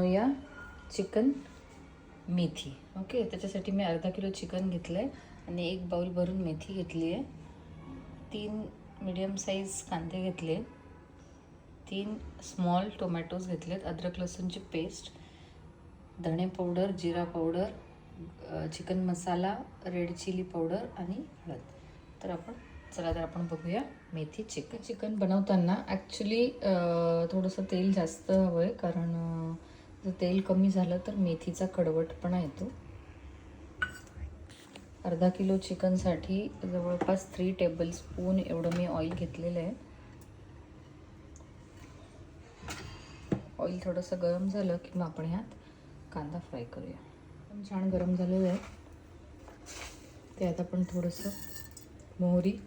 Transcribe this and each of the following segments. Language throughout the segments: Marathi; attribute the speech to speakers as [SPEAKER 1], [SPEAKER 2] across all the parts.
[SPEAKER 1] या चिकन मेथी. ओके, त्याच्यासाठी मी अर्धा किलो चिकन घेतलं आहे आणि 1 बाउल भरून मेथी घेतली आहे. 3 मीडियम साईज कांदे घेतले, 3 स्मॉल टोमॅटोज घेतलेत, अद्रक लसूणची पेस्ट, धणे पावडर, जिरा पावडर, चिकन मसाला, रेड चिली पावडर आणि हळद. तर आपण बघूया मेथी चिकन बनवताना ॲक्च्युली थोडंसं तेल जास्त हवं आहे, कारण जर तेल कमी झालं तर मेथीचा कडवटपणा येतो. अर्धा किलो चिकनसाठी जवळपास 3 टेबलस्पून एवढं मी ऑइल घेतलेलं आहे. ऑइल थोडंसं गरम झालं की मग आपण ह्यात कांदा फ्राय करूया. पण छान गरम झालेलं आहे. त्यात आपण थोडंसं मोहरी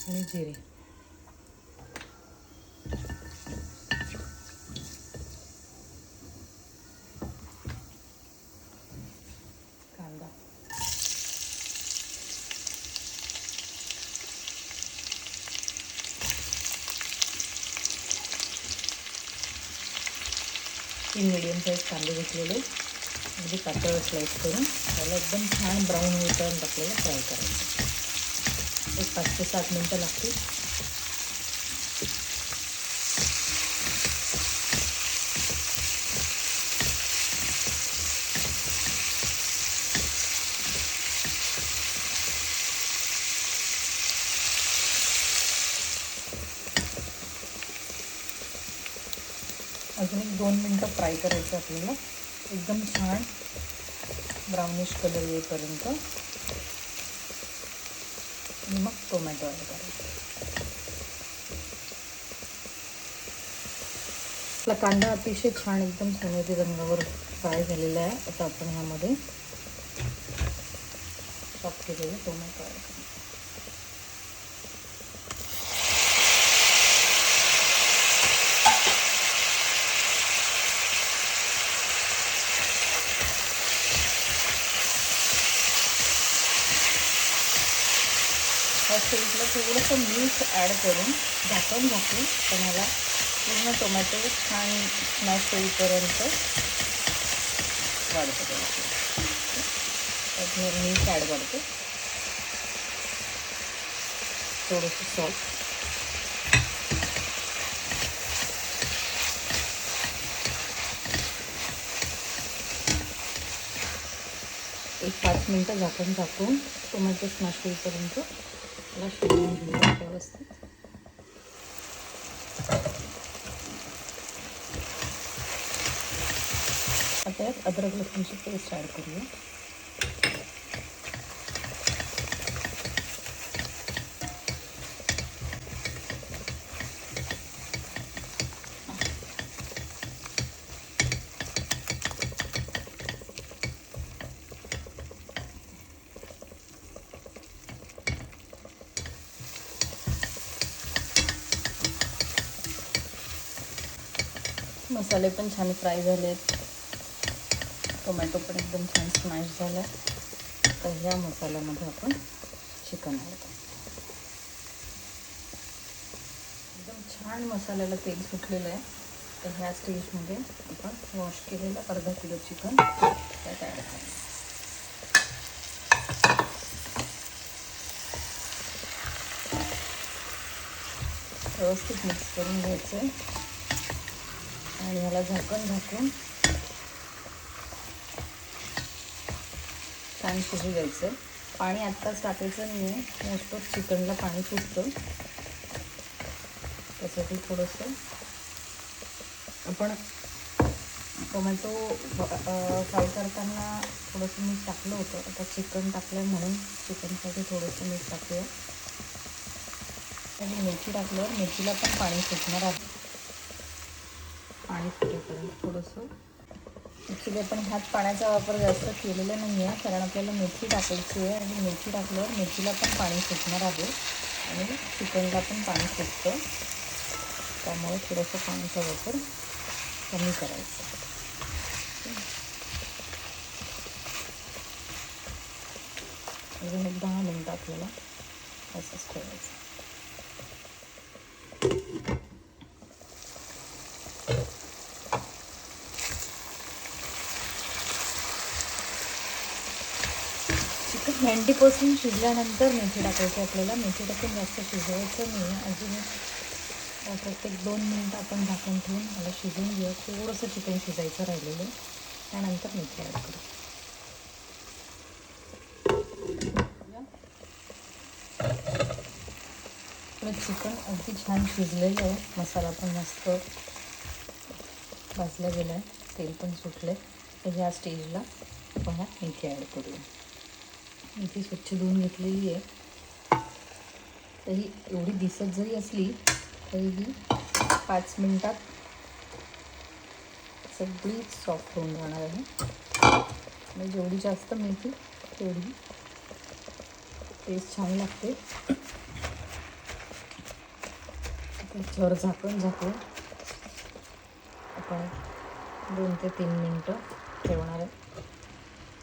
[SPEAKER 1] आणि जिरे, कांदा, तीन मीडियम साईज कांदे घेतलेले, म्हणजे पातळ स्लाइस करून त्याला एकदम छान ब्राऊन होईपर्यंत आपल्याला फ्राय करायचं. एक 5 ते 7 मिनटं लागतील. अजून एक 2 मिनटं फ्राय करायचं आपल्याला, एकदम छान ब्राउनिश कलर येईपर्यंत. आणि मग टोमॅटो ॲड करायचा. आपला कांदा अतिशय छान एकदम सोनेरी रंगावर फ्राय झालेला आहे. आता आपण ह्यामध्ये चॉप केलेले टोमॅटो ॲड करायचे. त्या स्टेजला थोडंसं मीठ ॲड करून झाकून पण ह्याला पूर्ण टोमॅटो छान स्मॅश होईपर्यंत वाढतो. त्यात मी मीठ ॲड करते, थोडंसं सॉल्ट, एक 5 मिनटं झाकून टोमॅटो स्मॅश होईपर्यंत त्याला शिजवून घेऊया व्यवस्थित. आता यात अद्रक लसूणची पेस्ट ॲड करूया. मसाले पण छान फ्राय झालेत, टोमॅटो पण एकदम छान स्मॅश झाला. तर ह्या मसाल्यामध्ये आपण चिकन ॲड करतो. एकदम छान मसाल्याला तेल सुटलेलं आहे. तर ह्या स्टेजमध्ये आपण वॉश केलेलं अर्धा किलो चिकन त्यात ॲड करायचं. व्यवस्थित मिक्स करून घ्यायचं आहे आणि ह्याला झाकून छान शिजू द्यायचं आहे. पाणी आत्ताच टाकायचं नाही आहे, मोस्ट ऑफ चिकनला पाणी सुटतं. त्यासाठी थोडंसं आपण टोमॅटो फ्राय करताना थोडंसं मीठ टाकलं होतं. आता चिकन टाकलं म्हणून चिकनसाठी थोडंसं मीठ टाकूया. आणि मेथी टाकल्यावर मेथीला पण पाणी सुटणार आहे. पाणी सुटेपर्यंत थोडंसं. ॲक्च्युली आपण ह्यात पाण्याचा वापर जास्त केलेला नाही आहे, कारण आपल्याला मेथी टाकायची आहे आणि मेथी टाकल्यावर मेथीला पण पाणी सुटणार आहे आणि चिकनला पण पाणी सुटतं. त्यामुळे थोडंसं पाण्याचा वापर कमी करायचा. अजून एक 10 मिनटं आपल्याला असंच ठेवायचं. 90% शिजल्यानंतर मेथी टाकायची आपल्याला. मेथी टाकून जास्त शिजवायचं नाही. अजून प्रत्येक 2 मिनिटं आपण झाकण ठेवून मला शिजवून घेऊ. थोडंसं चिकन शिजायचं राहिलेलं, त्यानंतर मेथी ॲड करू. चिकन अगदी छान शिजलेलं आहे. मसाला पण मस्त भाजला गेला आहे, तेल पण सुटलं आहे. तर ह्या स्टेजला आपण मेथी ॲड करूया. मेथी स्वच्छ धुवून घेतलेली आहे. तरी एवढी दिसत जरी असली तरी ही 5 मिनटात सगळी सॉफ्ट होऊन जाणार आहे. म्हणजे जेवढी जास्त मेथी तेवढी टेस्ट छान लागते. त्याच्यावर झाकून आपण 2 ते 3 मिनटं ठेवणार आहे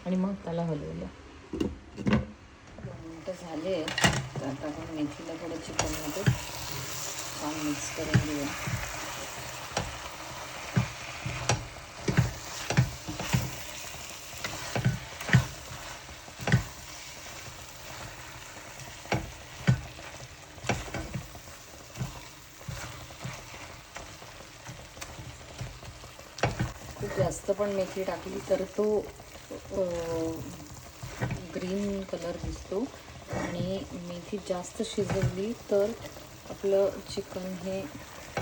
[SPEAKER 1] आणि मग त्याला हलवूया. 2 मिनटं झाले तर आता आपण मेथीला थोडं चिकनमध्ये छान मिक्स करून घेऊया. खूप जास्त पण मेथी टाकली तर तो ग्रीन कलर दिसतो आणि मेथी जास्त शिजवली तर आपलं चिकन हे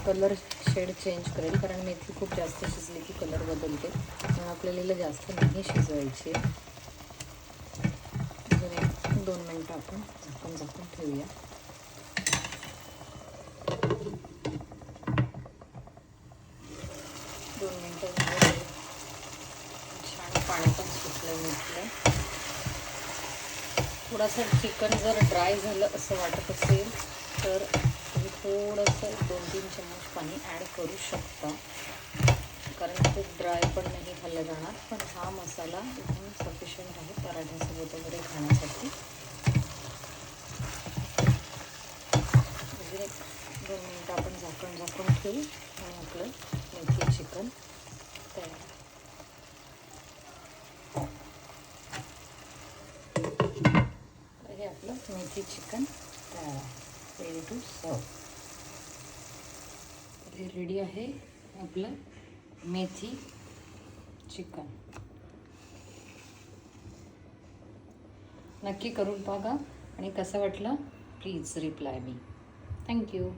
[SPEAKER 1] कलर शेड चेंज करेल. कारण मेथी खूप जास्त शिजली की कलर बदलते, म्हणून आपल्याला जास्त नाही शिजवायची. अजून 2 मिनटं आपण झाकून ठेवूया. छान पाणी पण सुटलं मेथीला. थोडासा चिकन जर ड्राय झालं असं वाटत असेल तर तुम्ही थोडंसं 2-3 चम्मच पाणी ॲड करू शकता, कारण खूप ड्राय पण नाही खाल्लं जाणार. पण हा मसाला एकदम सफिशियंट आहे पराठ्यासोबत वगैरे खाण्यासाठी. अजून 1-2 मिनटं आपण झाकून ठेवू आणि आपलं मेथी चिकन तयार. हे आपलं मेथी चिकन तयार, रेडी टू सर्व. हे रेडी आहे आपलं मेथी चिकन. नक्की करून बघा आणि कसं वाटलं प्लीज रिप्लाय मी. थँक्यू.